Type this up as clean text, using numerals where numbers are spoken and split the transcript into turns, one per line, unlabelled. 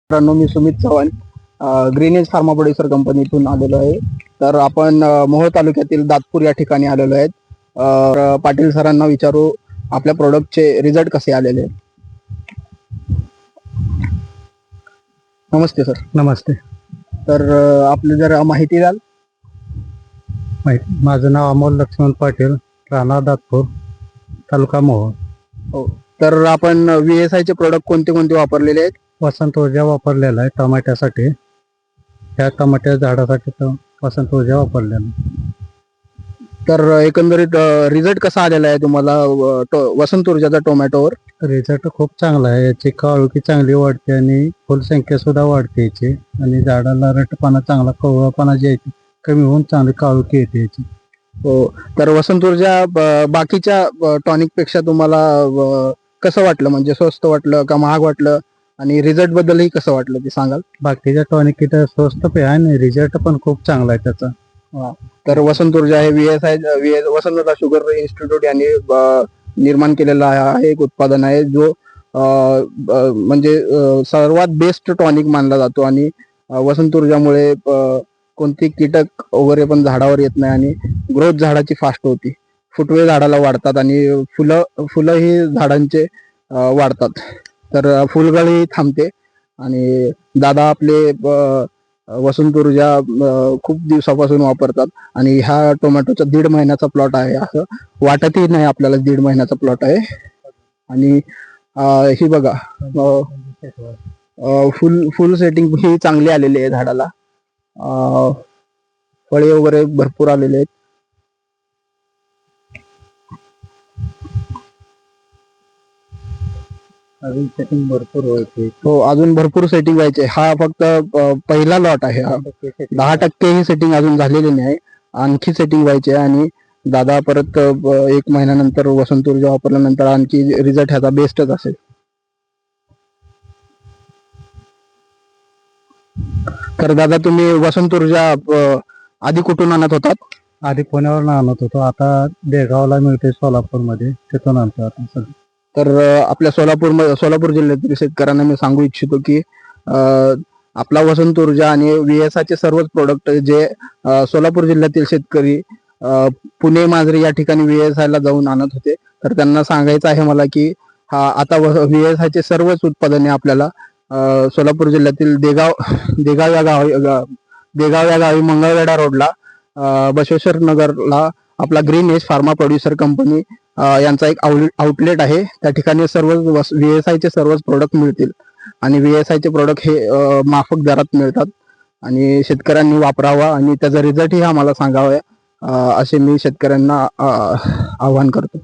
मित्रांनो, मी Sumit Chavan Greenage pharma producer कंपनीतून आलेलो आहे. तर आपण मोहोळ तालुक्यातील दातपूर या ठिकाणी आलेलो आहेत. पाटील सरांना विचारू आपल्या प्रोडक्टचे रिझल्ट कसे आलेले आहेत. नमस्ते सर.
नमस्ते.
तर आपली जर माहिती द्याल.
माझं नाव अमोल लक्ष्मण पाटील, राहणार दातपूर, तालुका मोहोळ.
हो, तर आपण VSI चे प्रोडक्ट कोणते कोणते वापरलेले आहेत.
वसंत ऊर्जा वापरलेला आहे टमाट्यासाठी. ह्या टमाट्या झाडासाठी वसंत ऊर्जा वापरलेला.
तर एकंदरीत रिझल्ट कसा आलेला आहे तुम्हाला वसंत ऊर्जाचा टोमॅटोवर.
रिझल्ट खूप चांगला आहे. याची काळोखी चांगली वाढते आणि फुलसंख्या सुद्धा वाढते याची, आणि झाडाला रटपाना चांगला, कवळपणा जे आहे कमी होऊन चांगली काळोखी येते याची.
हो, तर वसंत ऊर्जा बाकीच्या टॉनिक पेक्षा तुम्हाला कसं वाटलं, म्हणजे स्वस्त वाटलं का महाग वाटलं, आणि रिझल्ट बद्दलही कसं वाटलं ते सांगाल.
बाकीच्या टॉनिक किट स्वस्त पे आहे आणि रिझल्ट पण खूप चांगला आहे त्याचा.
तर वसंत ऊर्जा हे वसंत शुगर इन्स्टिट्यूट यांनी निर्माण केलेलं आहे एक उत्पादन आहे, जो म्हणजे सर्वात बेस्ट टॉनिक मानला जातो. आणि वसंत ऊर्जामुळे कोणती कीटक वगैरे पण झाडावर येत नाही, आणि ग्रोथ झाडाची फास्ट होती, फुटवे झाडाला वाढतात, आणि फुलं ही झाडांचे वाढतात. तर फुलगळी थांबते. आणि दादा आपले वसंत ऊर्जा खूप दिवसापासून वापरतात, आणि ह्या टोमॅटोचा 1.5 महिन्याचा प्लॉट आहे, असं वाटतही नाही आपल्याला 1.5 महिन्याचा प्लॉट आहे. आणि ही बघा, फुल सेटिंग ही चांगली आलेली आहे झाडाला. फळे वगैरे भरपूर आलेले आहेत.
अजून सेटिंग भरपूर व्हायची.
हो, अजून भरपूर सेटिंग व्हायचे. हा फक्त पहिला लॉट आहे. 10% ही सेटिंग अजून झालेली नाही, आणखी सेटिंग व्हायचे. आणि दादा परत 1 महिन्यानंतर वसंत ऊर्जा वापरल्यानंतर आणखी रिझल्ट ह्याचा बेस्टच असेल. तर दादा, तुम्ही वसंत ऊर्जा आधी कुठून आणत होतात.
आधी पुण्यावरून आणत होतो, आता देगावला मिळते सोलापूरमध्ये, तिथून आणतो आता सध्या.
तर आपल्या सोलापूर जिल्ह्यातील शेतकऱ्यांना मी सांगू इच्छितो की आपला वसंत ऊर्जा आणि VSI चे सर्वच प्रोडक्ट जे सोलापूर जिल्ह्यातील शेतकरी पुणे, मांजरी या ठिकाणी VSI ला जाऊन आणत होते, तर त्यांना सांगायचं आहे मला की आता VSI चे सर्वच उत्पादने आपल्याला सोलापूर जिल्ह्यातील देगाव या गावी मंगळवेढा रोडला बसवेश्वर नगरला आपला ग्रीनेज फार्मा प्रोड्युसर कंपनी यांचा एक आउटलेट आहे. त्या ठिकाणी सर्व VSI चे सर्वच प्रोडक्ट मिळतील, आणि VSI चे प्रोडक्ट हे माफक दरात मिळतात, आणि शेतकऱ्यांनी वापरावा आणि त्याचा रिझल्टही आम्हाला सांगावा, असे मी शेतकऱ्यांना आवाहन करतो.